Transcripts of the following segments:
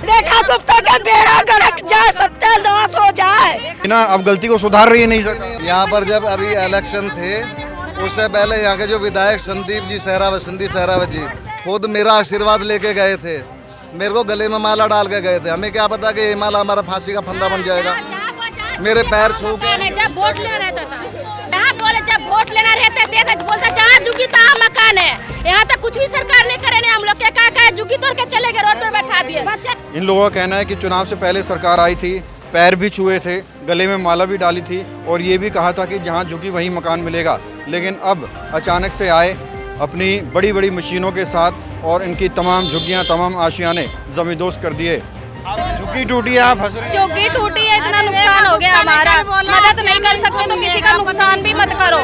रेखा गुप्ता का बेड़ा गर्क जाए, सत्यानाश हो जाए ना। अब गलती को सुधार रही है नहीं सर। यहाँ पर जब अभी इलेक्शन थे उससे पहले यहाँ के जो विधायक संदीप सहरावत जी खुद मेरा आशीर्वाद लेके गए थे, मेरे को गले में माला डाल के गए थे। हमें क्या पता कि ये माला हमारा फांसी का फंदा बन जाएगा। मेरे पैर छू के जब वोट लेना रहता था, यहाँ बोले जब वोट लेना रहते थे तो बोलता जहाँ झुकी तहाँ मकान है। यहाँ तक कुछ भी सरकार नहीं करे, हम लोग क्या कहा झुकी तोड़ के चले गए, रोड पर बैठा दिए। इन लोगों का कहना है कि चुनाव से पहले सरकार आई थी, पैर भी छुए थे, गले में माला भी डाली थी और ये भी कहा था कि जहाँ झुकी वहीं मकान मिलेगा। लेकिन अब अचानक से आए अपनी बड़ी बड़ी मशीनों के साथ और इनकी तमाम झुग्गियाँ, तमाम आशियाने जमींदोज कर दिए। झुग्गी टूटी है, आप हंस रहे हैं। झुग्गी टूटी है, इतना नुकसान हो गया हमारा, मदद नहीं कर सकते तो किसी का नुकसान भी मत करो।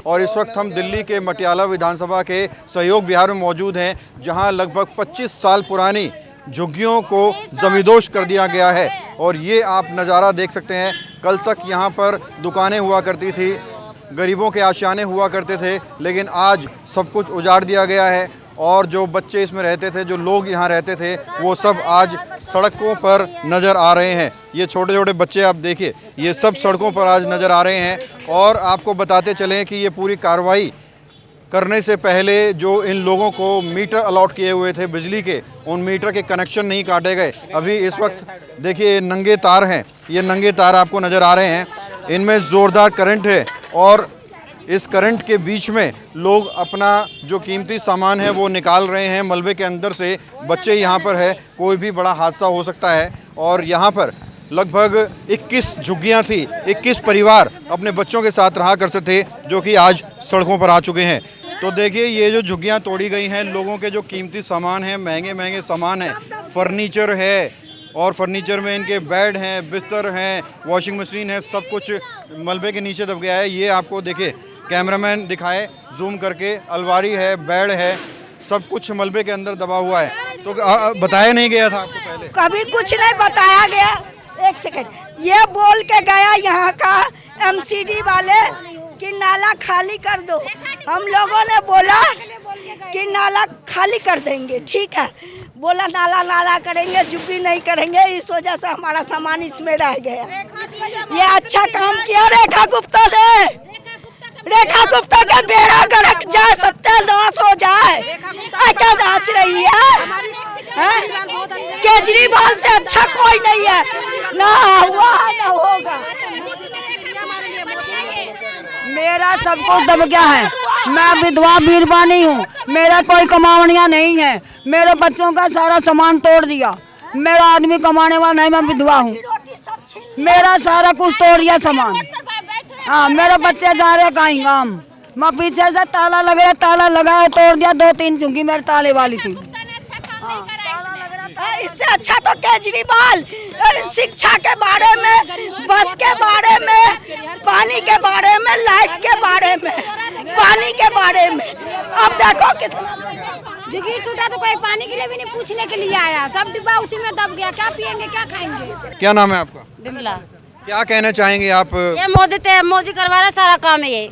और इस वक्त हम दिल्ली के मटियाला विधानसभा के सहयोग विहार में मौजूद हैं, जहां लगभग 25 साल पुरानी झुग्गियों को जमींदोज कर दिया गया है। और ये आप नज़ारा देख सकते हैं। कल तक यहाँ पर दुकानें हुआ करती थी, गरीबों के आशियाने हुआ करते थे, लेकिन आज सब कुछ उजाड़ दिया गया है। और जो बच्चे इसमें रहते थे, जो लोग यहाँ रहते थे, वो सब आज सड़कों पर नज़र आ रहे हैं। ये छोटे छोटे बच्चे आप देखिए, ये सब सड़कों पर आज नज़र आ रहे हैं। और आपको बताते चलें कि ये पूरी कार्रवाई करने से पहले जो इन लोगों को मीटर अलॉट किए हुए थे बिजली के, उन मीटर के कनेक्शन नहीं काटे गए। अभी इस वक्त देखिए नंगे तार हैं, ये नंगे तार आपको नज़र आ रहे हैं, इनमें ज़ोरदार करंट है और इस करंट के बीच में लोग अपना जो कीमती सामान है वो निकाल रहे हैं मलबे के अंदर से। बच्चे यहाँ पर है, कोई भी बड़ा हादसा हो सकता है। और यहाँ पर लगभग 21 झुग्गियाँ थी, 21 परिवार अपने बच्चों के साथ रहा करते थे, जो कि आज सड़कों पर आ चुके हैं। तो देखिए ये जो झुग्गियाँ तोड़ी गई हैं, लोगों के जो कीमती सामान हैं, महंगे महंगे सामान हैं, फर्नीचर है और फर्नीचर में इनके बेड हैं, बिस्तर हैं, वॉशिंग मशीन है, सब कुछ मलबे के नीचे दब गया है। ये आपको देखिए कैमरामैन दिखाए जूम करके, अलमारी है, बेड है, सब कुछ मलबे के अंदर दबा हुआ है। तो बताया नहीं गया था आपको पहले? कभी कुछ नहीं बताया गया। एक सेकंड, ये बोल के गया यहाँ का एमसीडी वाले कि नाला खाली कर दो। हम लोगों ने बोला कि नाला खाली कर देंगे, ठीक है, बोला नाला करेंगे, झुग्गी नहीं करेंगे। इस वजह से हमारा सामान इसमें रह गया। ये अच्छा काम किया रेखा गुप्ता ने। रेखा गुप्ता का बेड़ा गर्क जाए, सत्यानाश हो जाए। क्या नाच रही है? केजरीवाल से अच्छा कोई नहीं है, ना हुआ ना होगा। मेरा सब कुछ दब गया है। मैं विधवा बीरबानी हूँ, मेरा कोई कमावनिया नहीं है। मेरे बच्चों का सारा सामान तोड़ दिया। मेरा आदमी कमाने वाला नहीं, मैं विधवा हूँ। मेरा सारा कुछ तोड़ दिया सामान। हाँ, मेरे बच्चे जा रहे कहीं काम। मैं पीछे से ताला लगा, ताला लगाया, तोड़ दिया। 2-3 झुग्गी मेरे ताले वाली थी। इससे अच्छा तो केजरीवाल शिक्षा के बारे में, बस के बारे में, पानी के बारे में, लाइट के बारे में, पानी के बारे में। अब देखो कितना झुग्गी टूटा तो कोई पानी के लिए भी नहीं पूछने के लिए आया। सब डिब्बा उसी में दब गया। क्या पियेंगे, क्या खाएंगे? क्या नाम है आपका? बिमला। क्या कहना चाहेंगे आप? ये मोदी करवा रहा सारा काम है। ये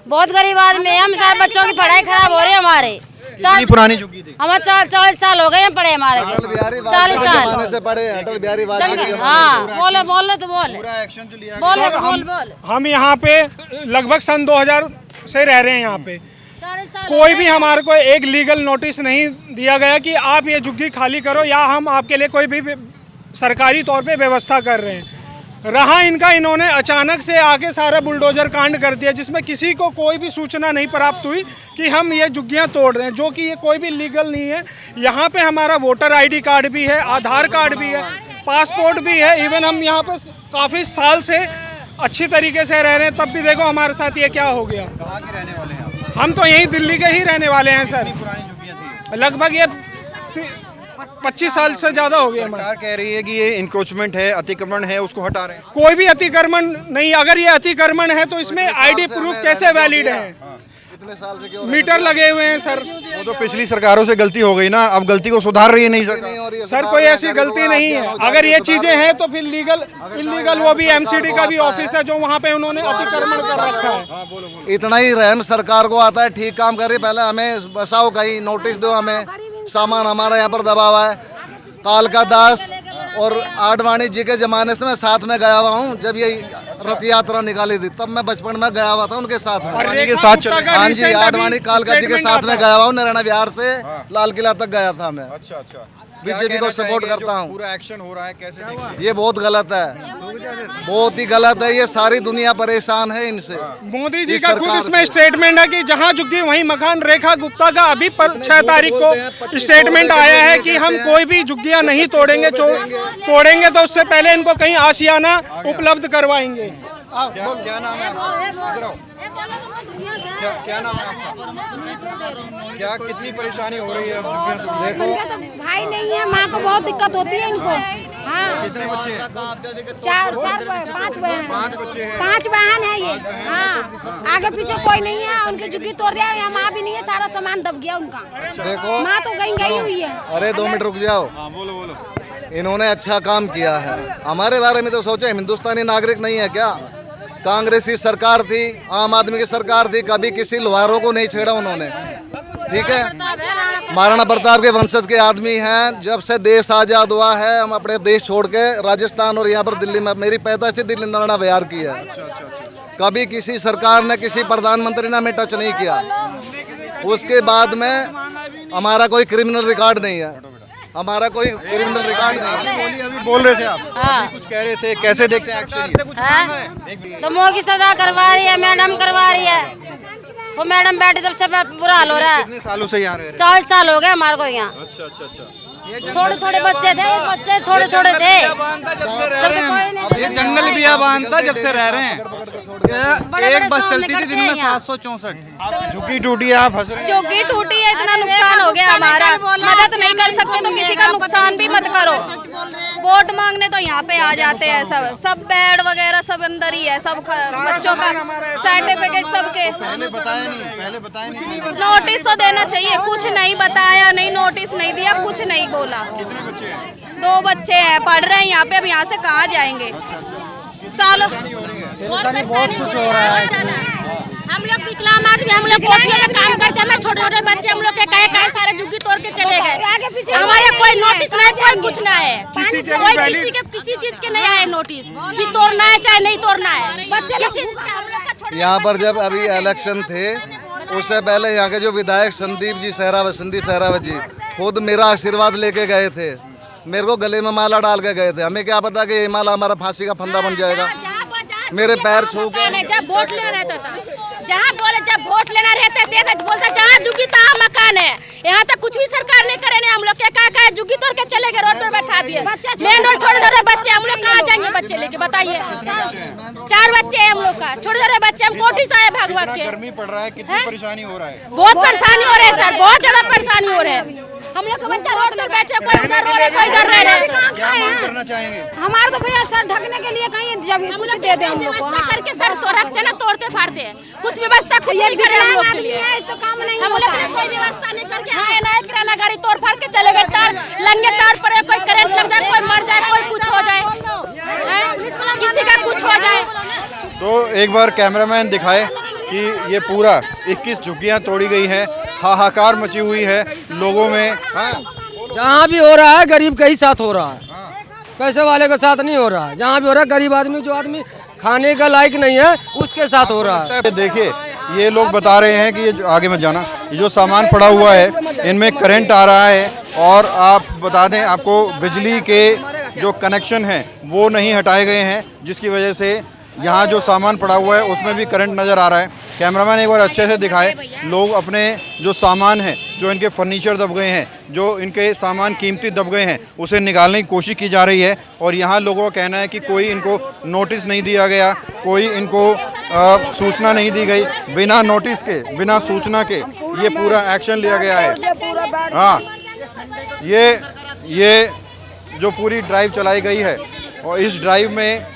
बहुत गरीब आदमी है। हम सारे बच्चों की पढ़ाई खराब हो रही है हमारे। कितनी पुरानी झुग्गी थी? हमारे 40 साल हो गए हैं पढ़े हमारे। 40 साल से पढ़े अटल बिहारी वाजपेयी। हाँ, बोले तो बोले। पूरा एक्शन जो लिया बोले तो बोल। हम यहाँ पे लगभग सन 2000 से रह रहे हैं यहाँ पे। कोई भी हमारे को एक लीगल नोटिस नहीं दिया गया कि आप ये झुग्गी खाली करो या हम आपके लिए कोई भी सरकारी तौर पे व्यवस्था कर रहे हैं। रहा इनका, इन्होंने अचानक से आके सारा बुलडोजर कांड कर दिया, जिसमें किसी को कोई भी सूचना नहीं प्राप्त हुई कि हम ये झुग्गियां तोड़ रहे हैं, जो कि ये कोई भी लीगल नहीं है। यहाँ पे हमारा वोटर आईडी कार्ड भी है, आधार कार्ड भी है, पासपोर्ट भी है। इवन हम यहाँ पे काफ़ी साल से अच्छी तरीके से रह रहे हैं, तब भी देखो हमारे साथ ये क्या हो गया। कहाँ के रहने वाले हैं? हम तो यहीं दिल्ली के ही रहने वाले हैं सर। पुरानी झुग्गियाँ थी, लगभग ये 25 साल से ज़्यादा हो गया। सरकार कह रही है कि ये इंक्रोचमेंट है, अतिक्रमण है, उसको हटा रहे हैं। कोई भी अतिक्रमण नहीं। अगर ये अतिक्रमण है तो इसमें आईडी प्रूफ कैसे वैलिड है? इतने साल से क्यों मीटर लगे हुए हैं सर। वो तो पिछली सरकारों से गलती हो गई ना, अब गलती को सुधार रही है नहीं सरकार। सर कोई ऐसी गलती नहीं है। अगर ये चीजें हैं तो फिर लीगल इलीगल वो भी एमसीडी का भी ऑफिस है जो वहाँ पे उन्होंने अतिक्रमण कर रखा है। इतना ही रहम सरकार को आता है, ठीक काम कर रही। पहले हमें बसाओ, कहीं नोटिस दो हमें। सामान हमारा यहाँ पर दबा हुआ है। कालका दास और आडवाणी जी के ज़माने से मैं साथ में गया हुआ हूँ। जब ये रथ यात्रा निकाली थी तब मैं बचपन में गया हुआ था उनके साथ में। आडवाणी के साथ चले? हाँ जी, आडवाणी कालका जी के साथ में गया हुआ हूँ। नारायण विहार से लाल किला तक गया था मैं। अच्छा अच्छा, बीजेपी को सपोर्ट करता हूँ। पूरा एक्शन हो रहा है, कैसे देखते हैं? ये बहुत गलत है, बहुत ही गलत है। ये सारी दुनिया परेशान है इनसे। मोदी जी इस का खुद सरकार इसमें से। स्टेटमेंट है कि जहां झुग्गी वहीं मकान। रेखा गुप्ता का अभी 6 तारीख को स्टेटमेंट आया है कि हम कोई भी झुग्गियां नहीं तोड़ेंगे, तोड़ेंगे तो उससे पहले इनको कहीं आशियाना उपलब्ध करवाएंगे। क्या नाम है आपका? इधर आओ। क्या नाम है आपका? क्या कितनी परेशानी हो रही है अब झुग्गियां तोड़ने में? उनके तो भाई नहीं है, माँ को बहुत दिक्कत होती है इनको। हाँ, कितने बच्चे हैं? 5 बच्चे हैं। 5 बहन है ये। हाँ, आगे पीछे कोई नहीं है। उनकी झुग्गी तोड़ दिया, यहाँ माँ भी नहीं है, सारा सामान दब गया उनका। देखो, माँ तो गई हुई है। अरे 2 मिनट रुक जाओ। हाँ बोलो बोलो। इन्होंने अच्छा काम किया है। हमारे बारे में तो सोचे, हिंदुस्तानी नागरिक नहीं है क्या? कांग्रेसी सरकार थी, आम आदमी की सरकार थी, कभी किसी लोहारों को नहीं छेड़ा उन्होंने। ठीक है, महाराणा प्रताप के वंशज के आदमी हैं। जब से देश आज़ाद हुआ है हम अपने देश छोड़ के राजस्थान और यहाँ पर दिल्ली में, मेरी पैदाइश दिल्ली नारायण विहार की है। कभी किसी सरकार ने, किसी प्रधानमंत्री ने हमें टच नहीं किया। उसके बाद में हमारा कोई क्रिमिनल रिकॉर्ड नहीं है, हमारा कोई क्रिमिनल रिकॉर्ड नहीं है। अभी बोल रहे थे आप, अभी कुछ कह रहे थे, कैसे देखते हैं एक्शन? तो मोदी सजा करवा रही है, मैडम करवा रही है। वो मैडम बैठे जब से बुरा हाल हो रहा है। कितने सालों से यहाँ रह रहे हैं? 40 साल हो गए हमारे को यहाँ। अच्छा अच्छा अच्छा। छोटे छोटे बच्चे थे, बच्चे छोटे छोटे थे। ये जंगल बियाबान था जब से रह रहे हैं। एक बस चलती थी दिन में 764। झुग्गी टूटी, आप हंस रहे हैं? झुग्गी टूटी है, इतना नुकसान हो गया हमारा। मदद नहीं कर सकते तो किसी का नुकसान भी मत करो। वोट मांगने तो यहाँ पे आ जाते हैं सब बेड वगैरह सब अंदर ही है, सब बच्चों का सर्टिफिकेट सबके। पहले बताया नहीं। नोटिस तो देना चाहिए, कुछ नहीं बताया, नहीं नोटिस नहीं दिया, कुछ नहीं बोला। कितने बच्चे हैं? 2 बच्चे हैं, पढ़ रहे हैं यहाँ पे। अब यहाँ से कहाँ जाएंगे? सालों बहुत कुछ हो रहा है। हम लोग विकलांग आदमी, हम लोग कोठियों में काम करते हैं। छोटे छोटे बच्चे हम लोग के कहे सारे झुग्गी तोड़ के चले गए। हमारे कोई नोटिस नहीं, कोई कुछ ना है। कोई किसी चीज के नहीं आए नोटिस कि तोड़ना है चाहे नहीं तोड़ना है। बच्चे यहाँ पर जब अभी इलेक्शन थे उससे पहले यहाँ के जो विधायक संदीप सहरावत जी खुद मेरा आशीर्वाद लेके गए थे। मेरे को गले में माला डाल के गए थे। हमें क्या पता कि ये माला हमारा फांसी का फंदा बन जाएगा। मेरे पैर छू के जब वोट लेना रहता था, जब वोट लेना रहते थे तो बोलता जहाँ झुग्गी तहाँ मकान है। यहाँ तक कुछ भी सरकार नहीं करे। हम लोग के कहा झुग्गी तोड़ के चले गए, रोड पर बैठा दिए। मेन रोड छोटे छोटे बच्चे, हम लोग कहाँ जाएंगे बच्चे लेके, बताइए। 4 बच्चे हैं हम लोग का, छोटे छोटे बच्चे। हम कोठी से आए भागवत के। गर्मी पड़ रहा है, कितनी परेशानी हो रहा है? बहुत परेशानी हो रही है सर, बहुत ज्यादा परेशानी हो रही है। हम लोग का बच्चा रोड पर बैठे, कोई उधर रो रहे, कोई इधर रह रहे। क्या मांग करना चाहेंगे? हमारे तो भैया सर ढकने के लिए कहीं जब कुछ दे दे हम लोग को। व्यवस्था करके सर तो रखते ना, तोड़ते फाड़ते। कुछ व्यवस्था कुछ नहीं करे हम लोग के लिए। इससे काम नहीं हम लोग होता ने है। कोई व्यवस्था नहीं करके आए ना, किराना गाड़ी तोड़ फाड़ के चले गए। तार लंगे तार पड़े, कोई करंट लग जाए, कोई मर जाए, कोई कुछ हो जाए, किसी का कुछ हो जाए। तो एक बार कैमरामैन दिखाए कि ये पूरा 21 झुग्गियां तोड़ी गई हैं। हाहाकार मची हुई है लोगों में। हाँ, जहाँ भी हो रहा है गरीब के ही साथ हो रहा है, पैसे वाले के साथ नहीं हो रहा है। जहाँ भी हो रहा है गरीब आदमी, जो आदमी खाने का लायक नहीं है उसके साथ हो रहा है। देखिए ये लोग बता रहे हैं कि ये आगे मत जाना, ये जो सामान पड़ा हुआ है इनमें करंट आ रहा है। और आप बता दें आपको, बिजली के जो कनेक्शन हैं वो नहीं हटाए गए हैं, जिसकी वजह से यहाँ जो सामान पड़ा हुआ है उसमें भी करंट नज़र आ रहा है। कैमरामैन एक बार अच्छे से दिखाए। लोग अपने जो सामान है, जो इनके फर्नीचर दब गए हैं, जो इनके सामान कीमती दब गए हैं, उसे निकालने की कोशिश की जा रही है। और यहाँ लोगों का कहना है कि कोई इनको नोटिस नहीं दिया गया, कोई इनको सूचना नहीं दी गई। बिना नोटिस के, बिना सूचना के ये पूरा एक्शन लिया गया है। हाँ, ये जो पूरी ड्राइव चलाई गई है, और इस ड्राइव में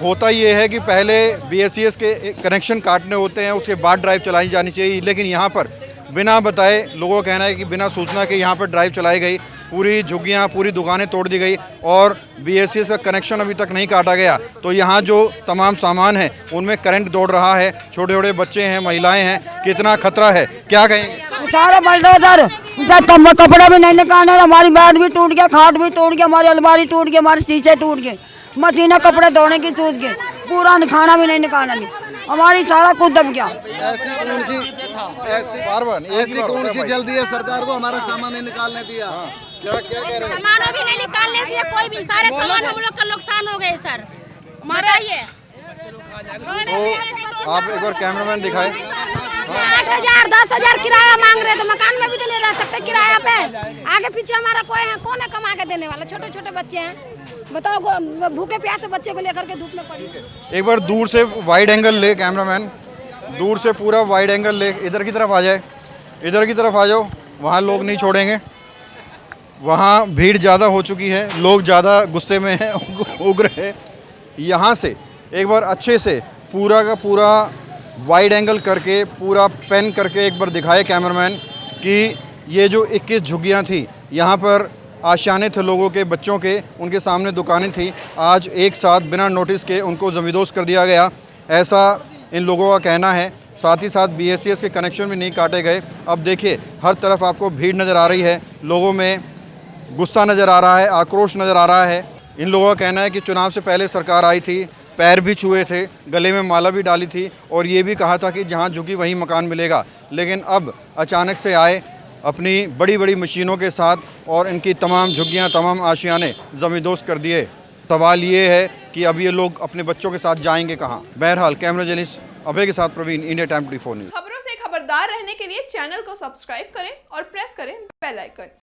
होता ये है कि पहले BSES के कनेक्शन काटने होते हैं, उसके बाद ड्राइव चलाई जानी चाहिए। लेकिन यहाँ पर बिना बताए, लोगों का कहना है कि बिना सूचना के यहाँ पर ड्राइव चलाई गई। पूरी झुग्गियाँ, पूरी दुकानें तोड़ दी गई और BSES का कनेक्शन अभी तक नहीं काटा गया। तो यहाँ जो तमाम सामान है उनमें करंट दौड़ रहा है। छोटे छोटे बच्चे हैं, महिलाएं हैं, कितना खतरा है, क्या कहेंगे? सारे बल्डोजर कपड़े भी नहीं निकालने, हमारी बेड भी टूट गया, खाट भी टूट गया, हमारी अलमारी टूट गई, हमारे शीशे टूट गए, मशीनें कपड़े धोने की सूझ गए, पूरा खाना भी नहीं निकालना नहीं, हमारी सारा कुछ दब गया। ऐसी कौन सी जल्दी है सरकार को हमारा सामान नहीं निकालने दिया? क्या क्या कह रहे हैं? सामान भी नहीं निकालने दिए कोई भी, सारे सामान हम लोग का नुकसान हो गए सर। बताइए तो आप एक बार कैमरामैन दिखाए। 8,000 10,000 किराया मांग रहे, तो मकान में भी तो नहीं रह सकते किराया पे। आगे पीछे हमारा कोई है, कौन है कमा के देने वाला? छोटे छोटे बच्चे हैं, बताओ भूखे प्यासे बच्चे को लेकर के धूप में पड़ी। एक बार दूर से वाइड एंगल ले कैमरामैन, दूर से पूरा वाइड एंगल ले, इधर की तरफ आ जाए, इधर की तरफ आ जाओ, वहाँ लोग नहीं छोड़ेंगे, वहाँ भीड़ ज़्यादा हो चुकी है, लोग ज़्यादा गुस्से में हैं, उग्र है। यहाँ से एक बार अच्छे से पूरा का पूरा वाइड एंगल करके, पूरा पेन करके एक बार दिखाए कैमरामैन कि ये जो 21 झुग्गियाँ थी, यहाँ पर आशियाने थे लोगों के, बच्चों के, उनके सामने दुकानें थी, आज एक साथ बिना नोटिस के उनको ज़मींदोज़ कर दिया गया, ऐसा इन लोगों का कहना है। साथ ही साथ BSCS के कनेक्शन भी नहीं काटे गए। अब देखिए हर तरफ आपको भीड़ नज़र आ रही है, लोगों में गुस्सा नज़र आ रहा है, आक्रोश नज़र आ रहा है। इन लोगों का कहना है कि चुनाव से पहले सरकार आई थी, पैर भी छुए थे, गले में माला भी डाली थी और ये भी कहा था कि जहाँ झुकी वहीं मकान मिलेगा, लेकिन अब अचानक से आए अपनी बड़ी बड़ी मशीनों के साथ और इनकी तमाम झुग्गियाँ, तमाम आशियाने ज़मींदोज़ कर दिए। सवाल ये है कि अब ये लोग अपने बच्चों के साथ जाएंगे कहाँ। बहरहाल कैमरा जर्नलिस्ट अभय के साथ प्रवीण, इंडिया टाइम 24 न्यूज़। खबरों से खबरदार रहने के लिए चैनल को सब्सक्राइब करें और प्रेस करें बेल आइकन।